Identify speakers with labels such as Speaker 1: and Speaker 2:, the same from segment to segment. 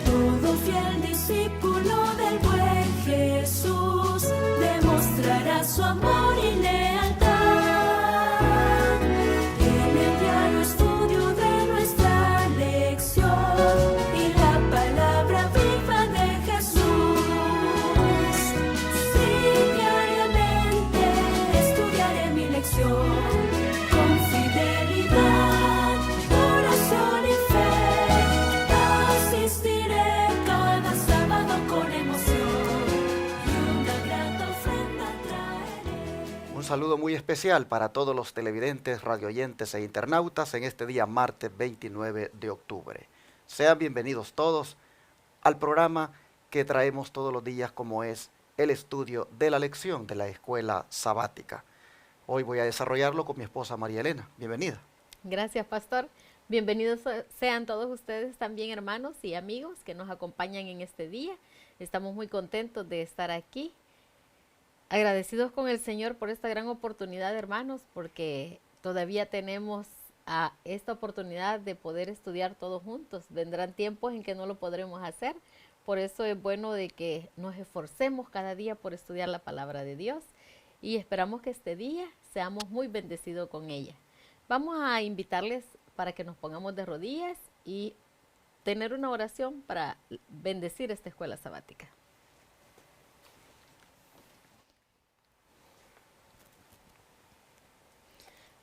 Speaker 1: Todo fiel discípulo del buen Jesús demostrará su amor y lealtad. En el diario estudio de nuestra lección y la palabra viva de Jesús. Sí, diariamente estudiaré mi lección con fidelidad, oración y fe. Asistiré cada sábado con emoción y una grata ofrenda traeré.
Speaker 2: Un saludo muy especial para todos los televidentes, radioyentes e internautas en este día martes 29 de octubre. Sean bienvenidos todos al programa que traemos todos los días, como es el estudio de la lección de la escuela sabática. Hoy voy a desarrollarlo con mi esposa María Elena. Bienvenida.
Speaker 3: Gracias, pastor. Bienvenidos sean todos ustedes también, hermanos y amigos que nos acompañan en este día. Estamos muy contentos de estar aquí. Agradecidos con el Señor por esta gran oportunidad, hermanos, porque todavía tenemos esta oportunidad de poder estudiar todos juntos. Vendrán tiempos en que no lo podremos hacer. Por eso es bueno de que nos esforcemos cada día por estudiar la palabra de Dios y esperamos que este día seamos muy bendecidos con ella. Vamos a invitarles para que nos pongamos de rodillas y tener una oración para bendecir esta escuela sabática.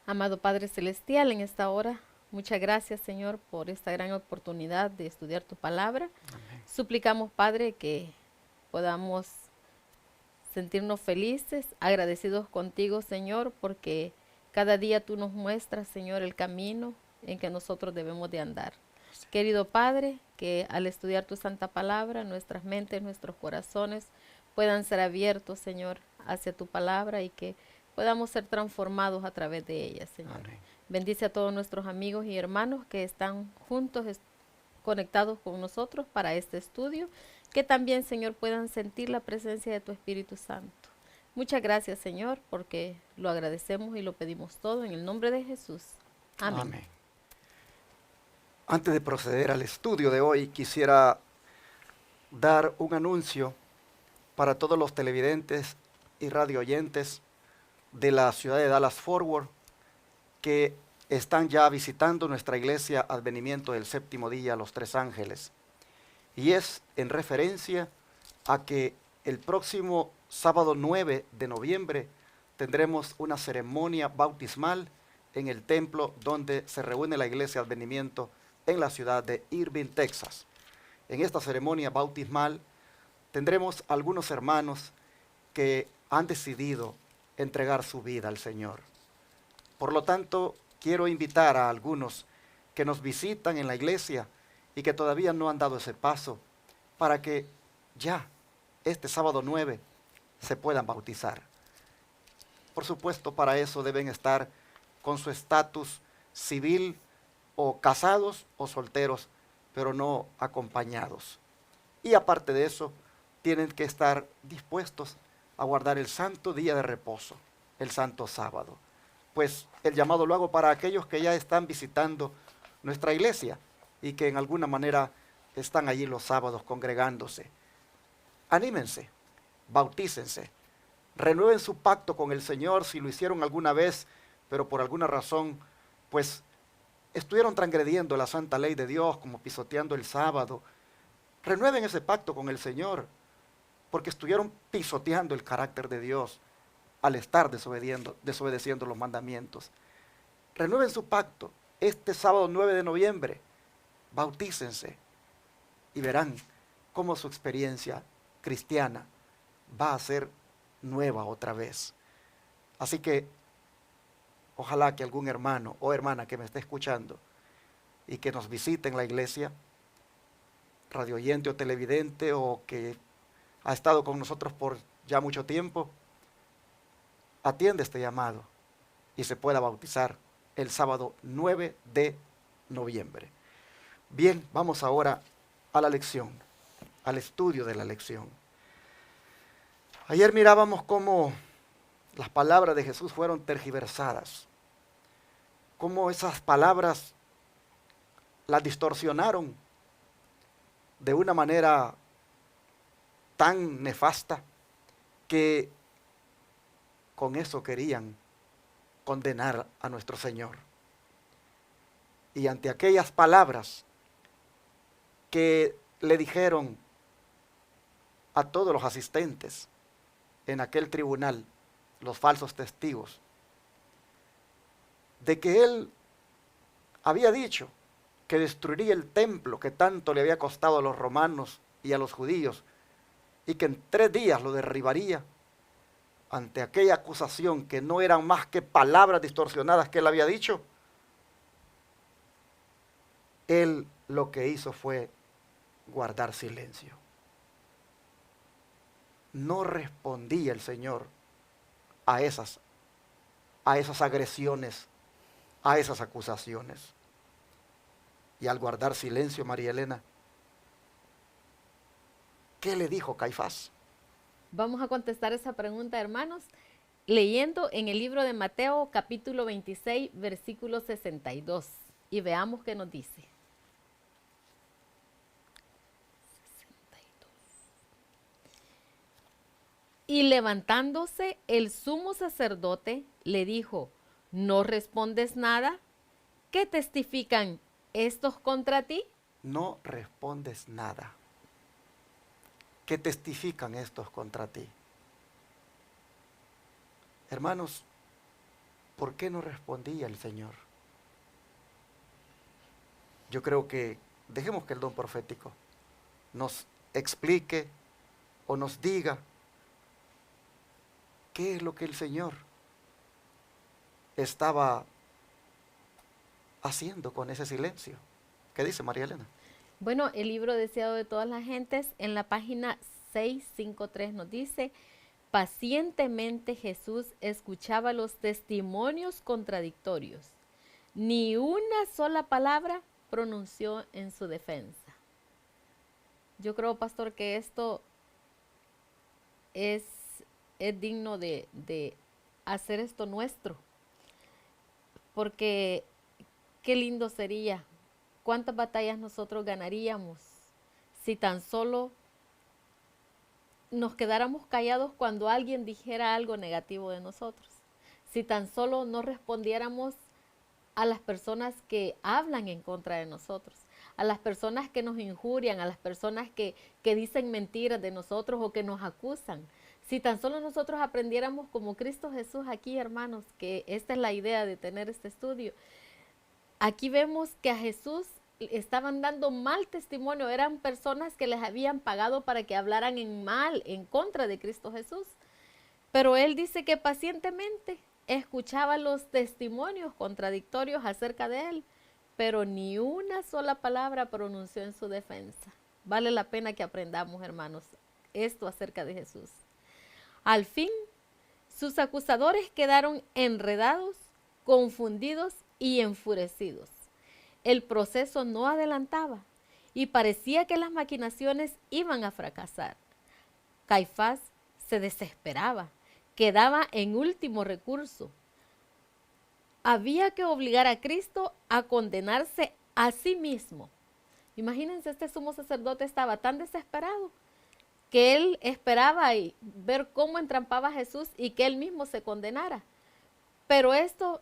Speaker 3: Amado Padre Celestial, en esta hora, muchas gracias, Señor, por esta gran oportunidad de estudiar tu palabra.
Speaker 2: Amén.
Speaker 3: Suplicamos, Padre, que podamos sentirnos felices, agradecidos contigo, Señor, porque cada día tú nos muestras, Señor, el camino en que nosotros debemos de andar. Querido Padre, que al estudiar tu santa palabra, nuestras mentes, nuestros corazones puedan ser abiertos, Señor, hacia tu palabra y que podamos ser transformados a través de ella, Señor.
Speaker 2: Amén.
Speaker 3: Bendice a todos nuestros amigos y hermanos que están juntos, conectados con nosotros para este estudio, que también, Señor, puedan sentir la presencia de tu Espíritu Santo. Muchas gracias, Señor, porque lo agradecemos y lo pedimos todo en el nombre de Jesús. Amén.
Speaker 2: Amén. Antes de proceder al estudio de hoy, quisiera dar un anuncio para todos los televidentes y radioyentes de la ciudad de Dallas-Fort Worth que están ya visitando nuestra iglesia Advenimiento del Séptimo Día, Los Tres Ángeles. Y es en referencia a que el próximo sábado 9 de noviembre tendremos una ceremonia bautismal en el templo donde se reúne la iglesia Advenimiento en la ciudad de Irving, Texas. En esta ceremonia bautismal tendremos algunos hermanos que han decidido entregar su vida al Señor. Por lo tanto, quiero invitar a algunos que nos visitan en la iglesia y que todavía no han dado ese paso para que ya este sábado 9 se puedan bautizar. Por supuesto, para eso deben estar con su estatus civil o casados o solteros, pero no acompañados. Y aparte de eso, tienen que estar dispuestos a guardar el santo día de reposo, el santo sábado. Pues el llamado lo hago para aquellos que ya están visitando nuestra iglesia y que en alguna manera están allí los sábados congregándose. Anímense, bautícense, renueven su pacto con el Señor si lo hicieron alguna vez, pero por alguna razón, pues estuvieron transgrediendo la santa ley de Dios, como pisoteando el sábado. Renueven ese pacto con el Señor, porque estuvieron pisoteando el carácter de Dios al estar desobedeciendo los mandamientos. Renueven su pacto este sábado 9 de noviembre, bautícense y verán cómo su experiencia cristiana va a ser nueva otra vez. Así que ojalá que algún hermano o hermana que me esté escuchando y que nos visite en la iglesia, radioyente o televidente, o que ha estado con nosotros por ya mucho tiempo, atiende este llamado y se pueda bautizar el sábado 9 de noviembre. Bien, vamos ahora a la lección, al estudio de la lección. Ayer mirábamos cómo las palabras de Jesús fueron tergiversadas. cómo esas palabras las distorsionaron de una manera tan nefasta que con eso querían condenar a nuestro Señor. Y ante aquellas palabras que le dijeron a todos los asistentes en aquel tribunal, los falsos testigos, de que él había dicho que destruiría el templo que tanto le había costado a los romanos y a los judíos, y que en 3 días lo derribaría. Ante aquella acusación que no eran más que palabras distorsionadas que él había dicho, él lo que hizo fue guardar silencio. No respondía el Señor a esas agresiones, a esas acusaciones. Y al guardar silencio, María Elena, ¿qué le dijo Caifás?
Speaker 3: Vamos a contestar esa pregunta, hermanos, leyendo en el libro de Mateo, capítulo 26, versículo 62. Y veamos qué nos dice. 62. Y levantándose el sumo sacerdote, le dijo, ¿no respondes nada? ¿Qué testifican estos contra ti?
Speaker 2: No respondes nada. ¿Qué testifican estos contra ti? Hermanos, ¿por qué no respondía el Señor? Yo creo que dejemos que el don profético nos explique o nos diga qué es lo que el Señor estaba haciendo con ese silencio. ¿Qué dice María Elena?
Speaker 3: Bueno, el libro deseado de todas las gentes en la página 653 nos dice, pacientemente Jesús escuchaba los testimonios contradictorios. Ni una sola palabra pronunció en su defensa. Yo creo, pastor, que esto es digno de hacer esto nuestro. Porque qué lindo sería. ¿Cuántas batallas nosotros ganaríamos si tan solo nos quedáramos callados cuando alguien dijera algo negativo de nosotros? Si tan solo no respondiéramos a las personas que hablan en contra de nosotros, a las personas que nos injurian, a las personas que dicen mentiras de nosotros o que nos acusan. Si tan solo nosotros aprendiéramos como Cristo Jesús aquí, hermanos, que esta es la idea de tener este estudio. Aquí vemos que a Jesús estaban dando mal testimonio, eran personas que les habían pagado para que hablaran en contra de Cristo Jesús. Pero él dice que pacientemente escuchaba los testimonios contradictorios acerca de él, pero ni una sola palabra pronunció en su defensa. Vale la pena que aprendamos, hermanos, esto acerca de Jesús. Al fin, sus acusadores quedaron enredados, confundidos y enfurecidos. El proceso no adelantaba y parecía que las maquinaciones iban a fracasar. Caifás se desesperaba, quedaba en último recurso. Había que obligar a Cristo a condenarse a sí mismo. Imagínense, este sumo sacerdote estaba tan desesperado que él esperaba ver cómo entrampaba a Jesús y que él mismo se condenara. Pero eso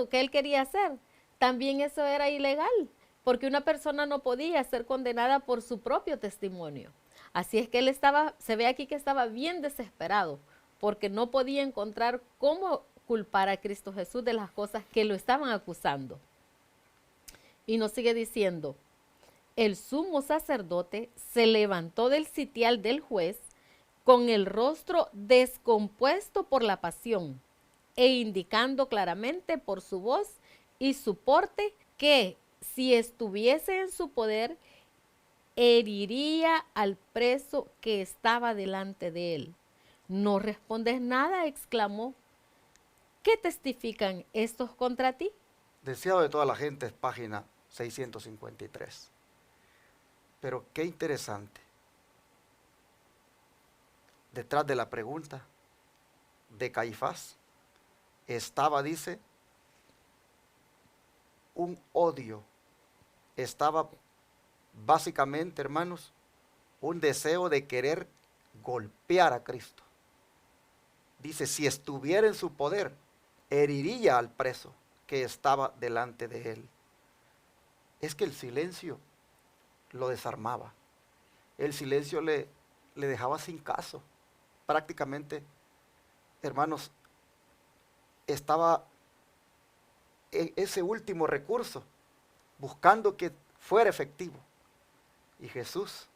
Speaker 3: que él quería hacer, también eso era ilegal, porque una persona no podía ser condenada por su propio testimonio. Así es que él se ve aquí que estaba bien desesperado, porque no podía encontrar cómo culpar a Cristo Jesús de las cosas que lo estaban acusando. Y nos sigue diciendo, el sumo sacerdote se levantó del sitial del juez con el rostro descompuesto por la pasión e indicando claramente por su voz y su porte que si estuviese en su poder, heriría al preso que estaba delante de él. ¿No respondes nada?, exclamó. ¿Qué testifican estos contra ti?
Speaker 2: Deseado de toda la gente, es página 653. Pero qué interesante. Detrás de la pregunta de Caifás estaba, dice, un odio, estaba básicamente, hermanos, un deseo de querer golpear a Cristo. Dice, si estuviera en su poder, heriría al preso que estaba delante de él. Es que el silencio lo desarmaba. El silencio le dejaba sin caso. Prácticamente, hermanos, estaba en ese último recurso, buscando que fuera efectivo. Y Jesús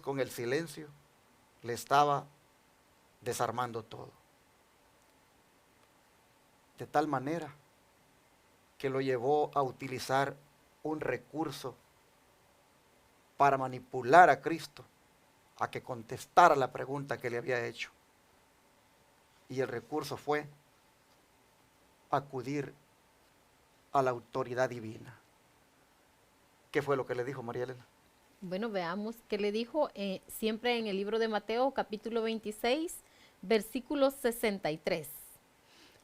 Speaker 2: con el silencio, le estaba desarmando todo. De tal manera que lo llevó a utilizar un recurso para manipular a Cristo a que contestara la pregunta que le había hecho. Y el recurso fue acudir a la autoridad divina. ¿Qué fue lo que le dijo María Elena?
Speaker 3: Bueno, veamos qué le dijo siempre en el libro de Mateo, capítulo 26, versículo 63.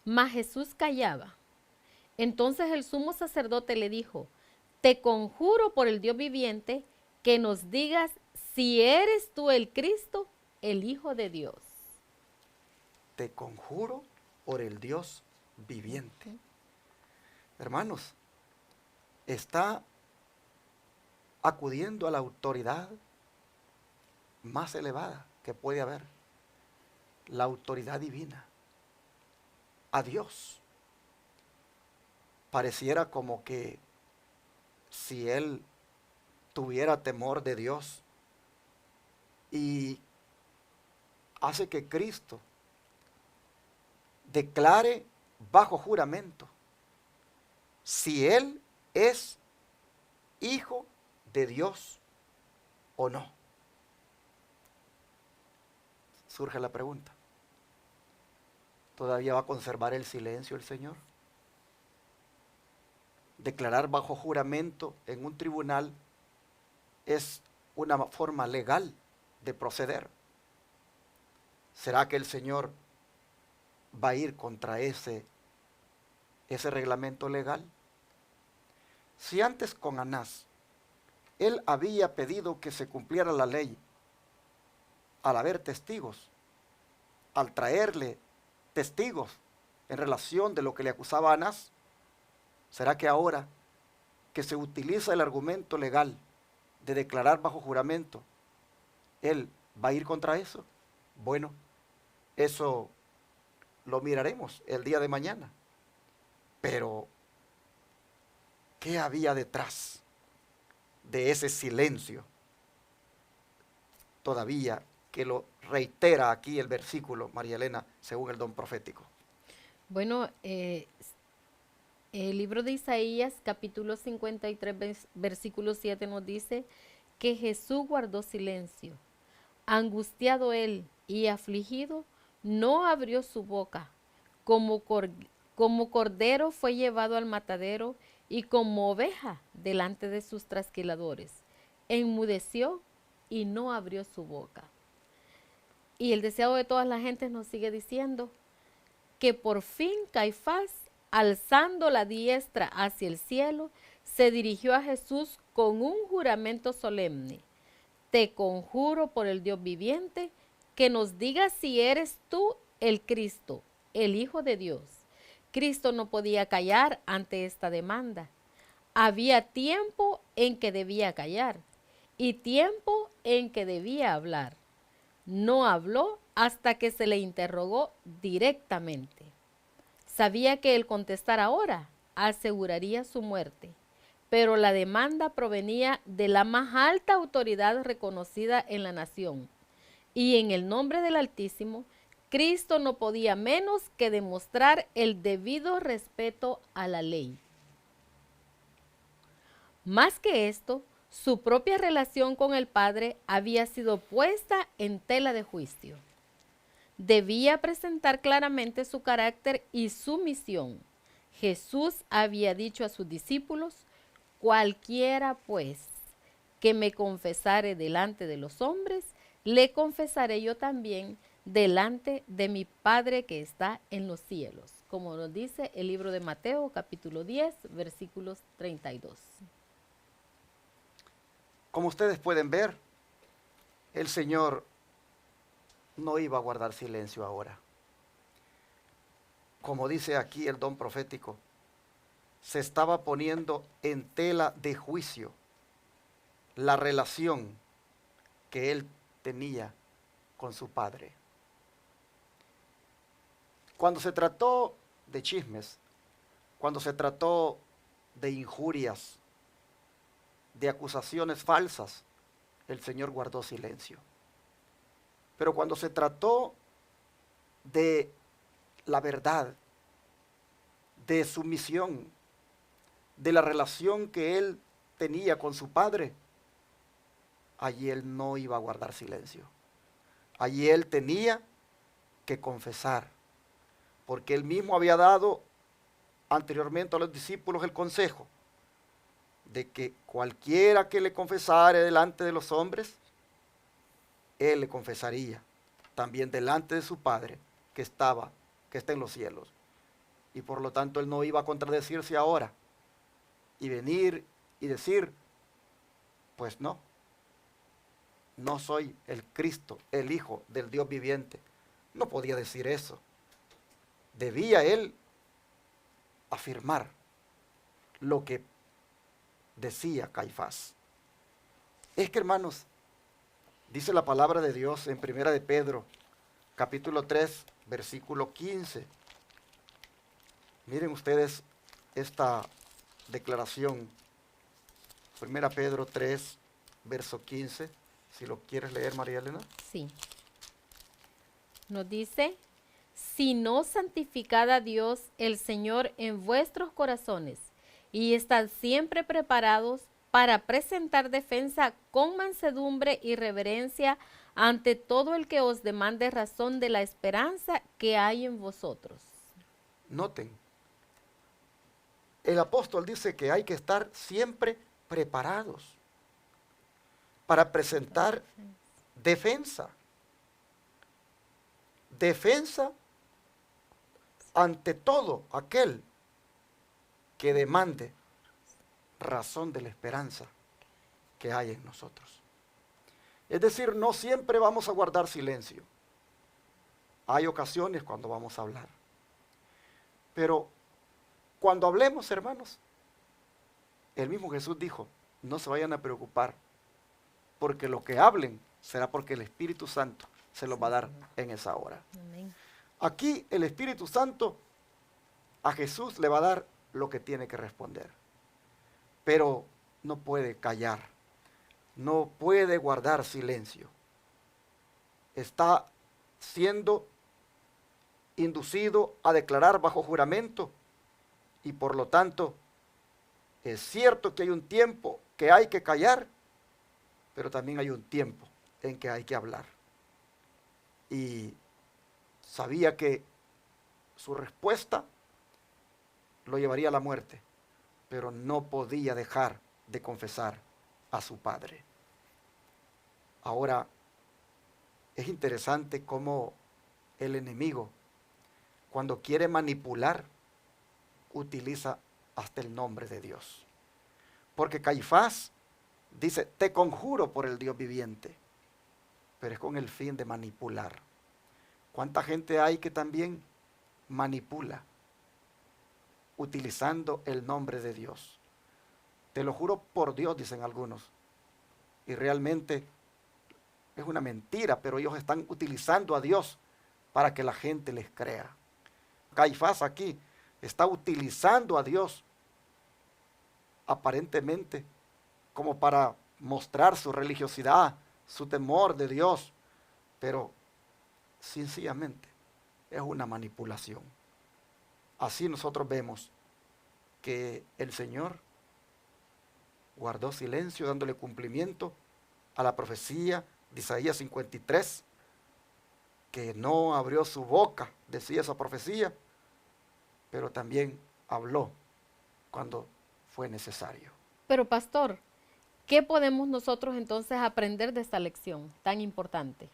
Speaker 3: Mas Jesús callaba. Entonces el sumo sacerdote le dijo, te conjuro por el Dios viviente que nos digas si eres tú el Cristo, el Hijo de Dios.
Speaker 2: Te conjuro por el Dios viviente. Hermanos, está acudiendo a la autoridad más elevada que puede haber, la autoridad divina, a Dios. Pareciera como que si él tuviera temor de Dios y hace que Cristo declare bajo juramento si él es hijo de Dios o no. Surge la pregunta, ¿todavía va a conservar el silencio el Señor? Declarar bajo juramento en un tribunal es una forma legal de proceder. ¿Será que el Señor va a ir contra ese reglamento legal? Si antes con Anás él había pedido que se cumpliera la ley al haber testigos, al traerle testigos en relación de lo que le acusaba a Anás, ¿será que ahora que se utiliza el argumento legal de declarar bajo juramento, él va a ir contra eso? Bueno, eso lo miraremos el día de mañana. Pero, ¿qué había detrás de ese silencio? Todavía que lo reitera aquí el versículo, María Elena, según el don profético.
Speaker 3: Bueno, el libro de Isaías, capítulo 53, versículo 7 nos dice que Jesús guardó silencio. Angustiado él y afligido, no abrió su boca. Como cordero fue llevado al matadero y como oveja delante de sus trasquiladores. Enmudeció y no abrió su boca. Y el deseado de todas las gentes nos sigue diciendo que por fin Caifás, alzando la diestra hacia el cielo, se dirigió a Jesús con un juramento solemne. Te conjuro por el Dios viviente que nos digas si eres tú el Cristo, el Hijo de Dios. Cristo no podía callar ante esta demanda. Había tiempo en que debía callar y tiempo en que debía hablar. No habló hasta que se le interrogó directamente. Sabía que el contestar ahora aseguraría su muerte, pero la demanda provenía de la más alta autoridad reconocida en la nación. Y en el nombre del Altísimo, Cristo no podía menos que demostrar el debido respeto a la ley. Más que esto, su propia relación con el Padre había sido puesta en tela de juicio. Debía presentar claramente su carácter y su misión. Jesús había dicho a sus discípulos, cualquiera pues que me confesare delante de los hombres, le confesaré yo también delante de mi Padre que está en los cielos. como nos dice el libro de Mateo, capítulo 10, versículos 32.
Speaker 2: Como ustedes pueden ver, el Señor no iba a guardar silencio ahora. Como dice aquí el don profético, se estaba poniendo en tela de juicio la relación que él tenía con su padre. Cuando se trató de chismes, cuando se trató de injurias, de acusaciones falsas, el Señor guardó silencio. Pero cuando se trató de la verdad, de su misión, de la relación que él tenía con su padre, allí él no iba a guardar silencio. Allí él tenía que confesar, porque él mismo había dado anteriormente a los discípulos el consejo de que cualquiera que le confesare delante de los hombres, él le confesaría también delante de su Padre que está en los cielos. Y por lo tanto él no iba a contradecirse ahora y venir y decir, pues no soy el Cristo, el Hijo del Dios viviente. No podía decir eso. Debía él afirmar lo que decía Caifás. Es que, hermanos, dice la palabra de Dios en Primera de Pedro, capítulo 3, versículo 15. Miren ustedes esta declaración. Primera Pedro 3, verso 15. Si lo quieres leer, María Elena.
Speaker 3: Sí. Nos dice, sino santificad a Dios el Señor en vuestros corazones y estad siempre preparados para presentar defensa con mansedumbre y reverencia ante todo el que os demande razón de la esperanza que hay en vosotros.
Speaker 2: Noten, el apóstol dice que hay que estar siempre preparados para presentar defensa. Defensa ante todo aquel que demande razón de la esperanza que hay en nosotros. Es decir, no siempre vamos a guardar silencio. Hay ocasiones cuando vamos a hablar. Pero cuando hablemos, hermanos, el mismo Jesús dijo, no se vayan a preocupar, porque lo que hablen será porque el Espíritu Santo se los va a dar en esa hora.
Speaker 3: Amén.
Speaker 2: Aquí el Espíritu Santo a Jesús le va a dar lo que tiene que responder. Pero no puede callar, no puede guardar silencio. Está siendo inducido a declarar bajo juramento y por lo tanto es cierto que hay un tiempo que hay que callar, pero también hay un tiempo en que hay que hablar. Y sabía que su respuesta lo llevaría a la muerte, pero no podía dejar de confesar a su padre. Ahora, es interesante cómo el enemigo, cuando quiere manipular, utiliza hasta el nombre de Dios. Porque Caifás dice, te conjuro por el Dios viviente, pero es con el fin de manipular. ¿Cuánta gente hay que también manipula utilizando el nombre de Dios? Te lo juro por Dios, dicen algunos. Y realmente es una mentira, pero ellos están utilizando a Dios para que la gente les crea. Caifás aquí está utilizando a Dios aparentemente como para mostrar su religiosidad, su temor de Dios, pero sencillamente es una manipulación. Así nosotros vemos que el Señor guardó silencio dándole cumplimiento a la profecía de Isaías 53, que no abrió su boca, decía esa profecía, pero también habló cuando fue necesario.
Speaker 3: Pero pastor, ¿qué podemos nosotros entonces aprender de esta lección tan importante?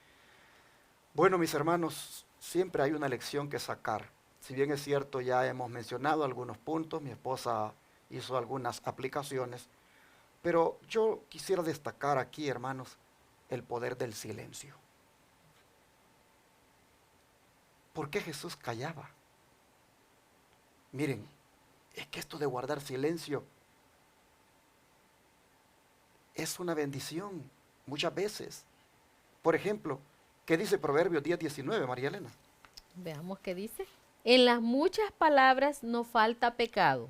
Speaker 2: Bueno, mis hermanos, siempre hay una lección que sacar Si bien es cierto, ya hemos mencionado algunos puntos, mi esposa hizo algunas aplicaciones, pero yo quisiera destacar aquí, hermanos, el poder del silencio. ¿Por qué Jesús callaba? Miren, es que esto de guardar silencio es una bendición muchas veces. Por ejemplo, ¿qué dice Proverbios 10:19, María Elena?
Speaker 3: Veamos qué dice. En las muchas palabras no falta pecado,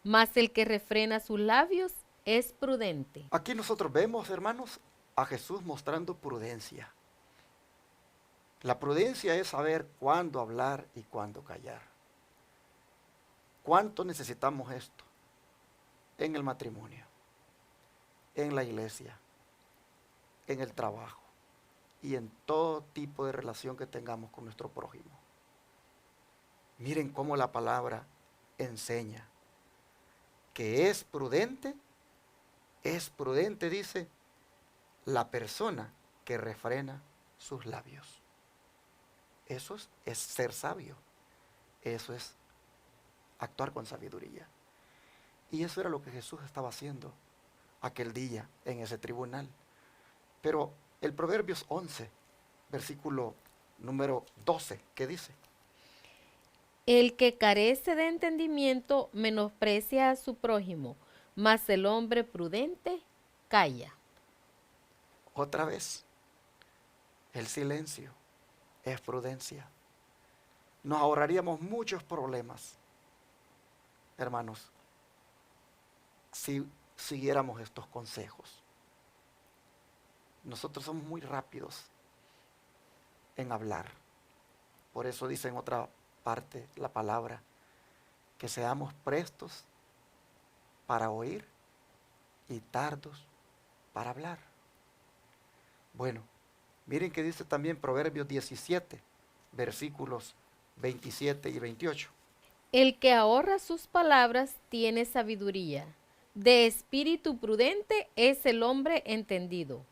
Speaker 3: mas el que refrena sus labios es prudente.
Speaker 2: Aquí nosotros vemos, hermanos, a Jesús mostrando prudencia. La prudencia es saber cuándo hablar y cuándo callar. ¿Cuánto necesitamos esto? En el matrimonio, en la iglesia, en el trabajo y en todo tipo de relación que tengamos con nuestro prójimo. Miren cómo la palabra enseña que es prudente, dice, la persona que refrena sus labios. Eso es ser sabio, eso es actuar con sabiduría. Y eso era lo que Jesús estaba haciendo aquel día en ese tribunal. Pero el Proverbios 11, versículo número 12, ¿qué dice?
Speaker 3: El que carece de entendimiento menosprecia a su prójimo, mas el hombre prudente calla.
Speaker 2: Otra vez, el silencio es prudencia. Nos ahorraríamos muchos problemas, hermanos, si siguiéramos estos consejos. Nosotros somos muy rápidos en hablar. Por eso dice en otra parte la palabra, que seamos prestos para oír y tardos para hablar. Bueno, miren que dice también Proverbios 17, versículos 27 y 28.
Speaker 3: El que ahorra sus palabras tiene sabiduría. De espíritu prudente es el hombre entendido.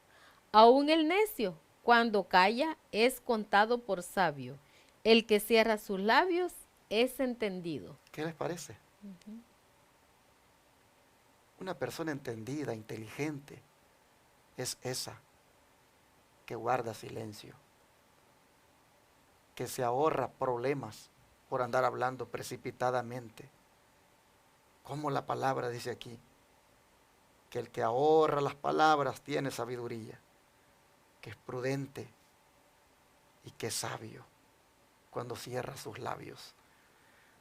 Speaker 3: Aun el necio, cuando calla, es contado por sabio. El que cierra sus labios es entendido.
Speaker 2: ¿Qué les parece? Una persona entendida, inteligente, es esa que guarda silencio, que se ahorra problemas por andar hablando precipitadamente. Como la palabra dice aquí, que el que ahorra las palabras tiene sabiduría, que es prudente y que es sabio cuando cierra sus labios.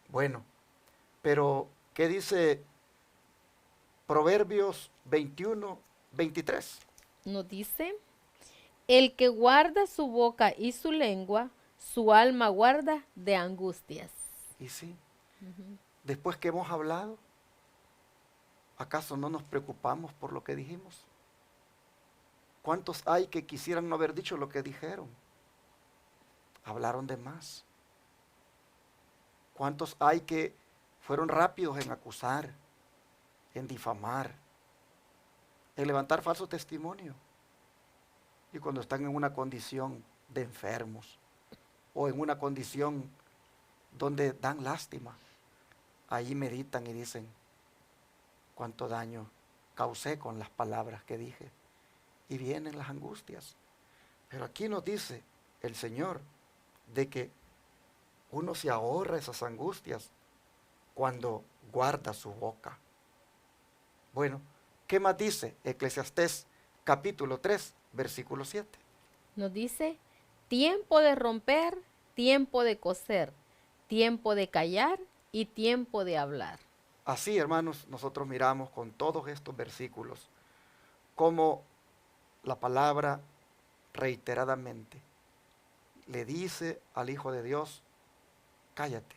Speaker 2: Bueno, pero ¿qué dice Proverbios 21, 23?
Speaker 3: Nos dice, el que guarda su boca y su lengua, su alma guarda de angustias.
Speaker 2: Y sí, después que hemos hablado, ¿acaso no nos preocupamos por lo que dijimos? ¿Cuántos hay que quisieran no haber dicho lo que dijeron? Hablaron de más. ¿Cuántos hay que fueron rápidos en acusar, en difamar, en levantar falso testimonio? Y cuando están en una condición de enfermos o en una condición donde dan lástima, ahí meditan y dicen, cuánto daño causé con las palabras que dije. Y vienen las angustias. Pero aquí nos dice el Señor de que uno se ahorra esas angustias cuando guarda su boca. Bueno, ¿qué más dice Eclesiastés capítulo 3, versículo 7?
Speaker 3: Nos dice, tiempo de romper, tiempo de coser, tiempo de callar y tiempo de hablar.
Speaker 2: Así, hermanos, nosotros miramos con todos estos versículos cómo la palabra reiteradamente le dice al Hijo de Dios, cállate,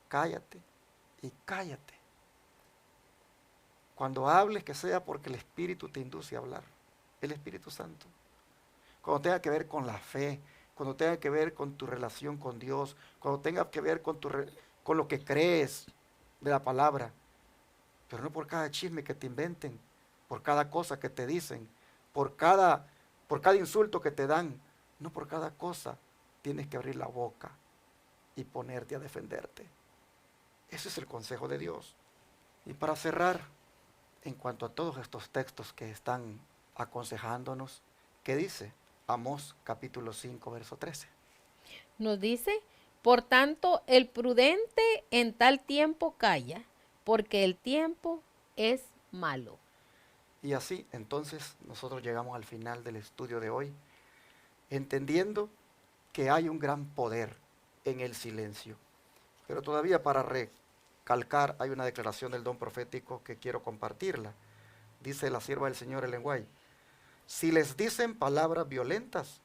Speaker 2: cállate y cállate. Cuando hables, que sea porque el Espíritu te induce a hablar, el Espíritu Santo. Cuando tenga que ver con la fe, cuando tenga que ver con tu relación con Dios, cuando tenga que ver con lo que crees de la palabra, pero no por cada chisme que te inventen, por cada cosa que te dicen, por cada insulto que te dan, no por cada cosa tienes que abrir la boca y ponerte a defenderte. Ese es el consejo de Dios. Y para cerrar, en cuanto a todos estos textos que están aconsejándonos, ¿qué dice? Amós capítulo 5, verso 13.
Speaker 3: Nos dice, por tanto, el prudente en tal tiempo calla, porque el tiempo es malo.
Speaker 2: Y así, entonces, nosotros llegamos al final del estudio de hoy, entendiendo que hay un gran poder en el silencio. Pero todavía para recalcar, hay una declaración del don profético que quiero compartirla. Dice la sierva del Señor Ellen White: si les dicen palabras violentas,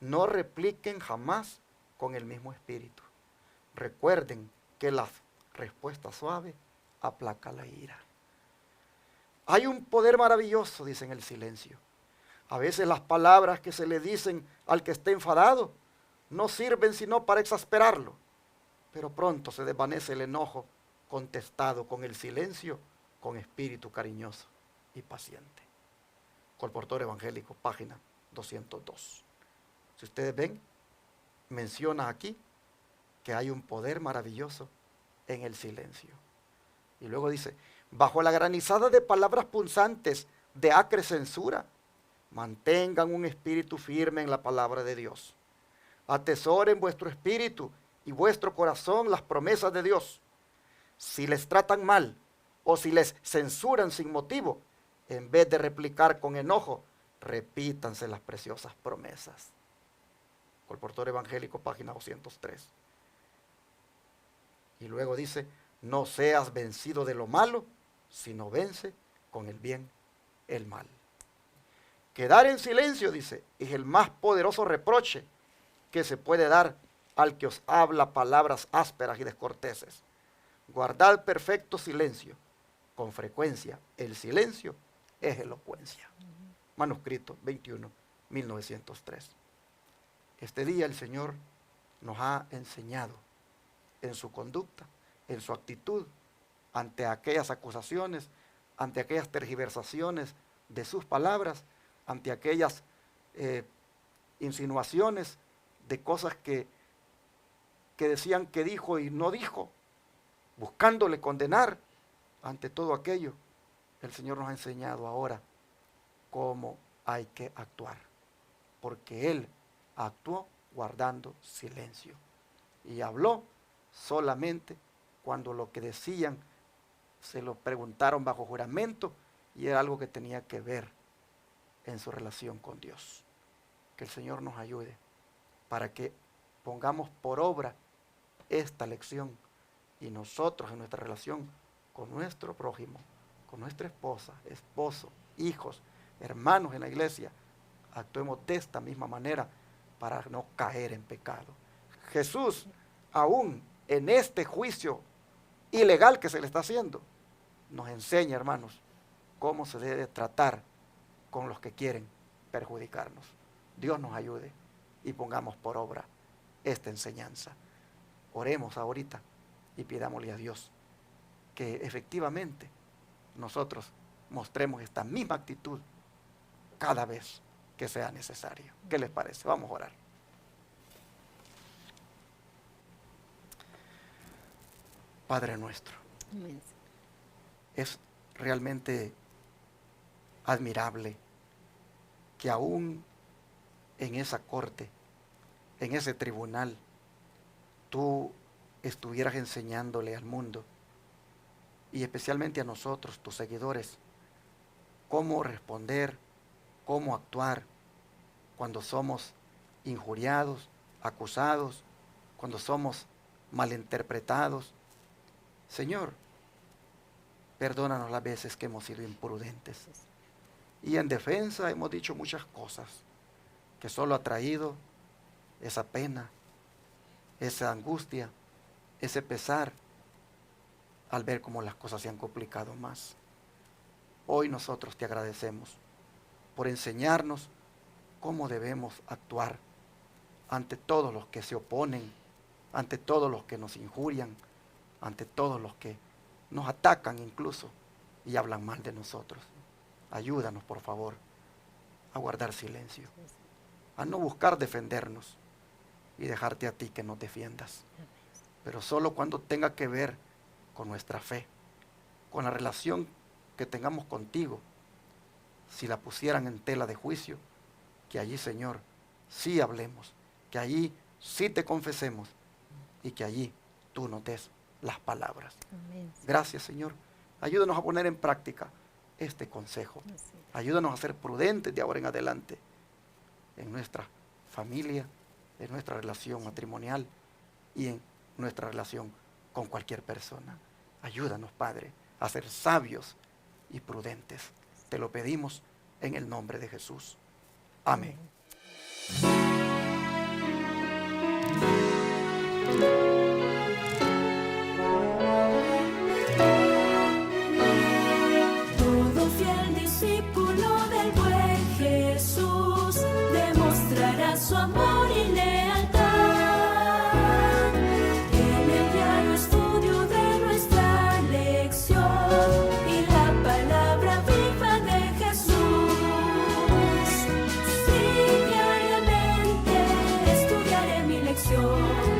Speaker 2: no repliquen jamás con el mismo espíritu. Recuerden que la respuesta suave aplaca la ira. Hay un poder maravilloso, dice, en el silencio. A veces las palabras que se le dicen al que esté enfadado no sirven sino para exasperarlo, pero pronto se desvanece el enojo contestado con el silencio, con espíritu cariñoso y paciente. Colportor Evangélico, página 202. Si ustedes ven, menciona aquí que hay un poder maravilloso en el silencio. Y luego dice, bajo la granizada de palabras punzantes de acre censura, mantengan un espíritu firme en la palabra de Dios. Atesoren vuestro espíritu y vuestro corazón las promesas de Dios. Si les tratan mal o si les censuran sin motivo, en vez de replicar con enojo, repítanse las preciosas promesas. Colportor Evangélico, página 203. Y luego dice, no seas vencido de lo malo, sino vence con el bien el mal. Quedar en silencio, dice, es el más poderoso reproche que se puede dar al que os habla palabras ásperas y descorteses. Guardad perfecto silencio. Con frecuencia, el silencio es elocuencia. Manuscrito 21, 1903. Este día el Señor nos ha enseñado en su conducta, en su actitud, ante aquellas acusaciones, ante aquellas tergiversaciones de sus palabras, ante aquellas insinuaciones de cosas que decían que dijo y no dijo, buscándole condenar. Ante todo aquello, el Señor nos ha enseñado ahora cómo hay que actuar, porque Él actuó guardando silencio y habló solamente cuando lo que decían se lo preguntaron bajo juramento y era algo que tenía que ver en su relación con Dios. Que el Señor nos ayude para que pongamos por obra esta lección y nosotros en nuestra relación con nuestro prójimo, con nuestra esposa, esposo, hijos, hermanos en la iglesia, actuemos de esta misma manera para no caer en pecado. Jesús, aún en este juicio ilegal que se le está haciendo, nos enseña, hermanos, cómo se debe tratar con los que quieren perjudicarnos. Dios nos ayude y pongamos por obra esta enseñanza. Oremos ahorita y pidámosle a Dios que efectivamente nosotros mostremos esta misma actitud cada vez que sea necesario. ¿Qué les parece? Vamos a orar. Padre nuestro,
Speaker 3: Amén.
Speaker 2: es realmente admirable que aún en esa corte, en ese tribunal, tú estuvieras enseñándole al mundo y especialmente a nosotros, tus seguidores, cómo responder, cómo actuar cuando somos injuriados, acusados, cuando somos malinterpretados. Señor, perdónanos las veces que hemos sido imprudentes y en defensa hemos dicho muchas cosas que solo ha traído esa pena, esa angustia, ese pesar al ver cómo las cosas se han complicado más. Hoy nosotros te agradecemos por enseñarnos cómo debemos actuar ante todos los que se oponen, ante todos los que nos injurian, ante todos los que nos atacan incluso y hablan mal de nosotros. Ayúdanos, por favor, a guardar silencio, a no buscar defendernos y dejarte a ti que nos defiendas. pero solo cuando tenga que ver con nuestra fe, con la relación que tengamos contigo. Si la pusieran en tela de juicio, que allí, Señor, sí hablemos, que allí sí te confesemos y que allí tú nos des las palabras.
Speaker 3: Amén.
Speaker 2: Gracias, Señor. Ayúdanos a poner en práctica este consejo.
Speaker 3: Así es.
Speaker 2: Ayúdanos a ser prudentes de ahora en adelante en nuestra familia, en nuestra relación matrimonial y en nuestra relación con cualquier persona. Ayúdanos, Padre, a ser sabios y prudentes. Te lo pedimos en el nombre de Jesús. Amén.
Speaker 1: Todo fiel discípulo del buen Jesús demostrará su amor y lealtad. En el diario estudio de nuestra lección y la palabra viva de Jesús. Sí, diariamente estudiaré mi lección.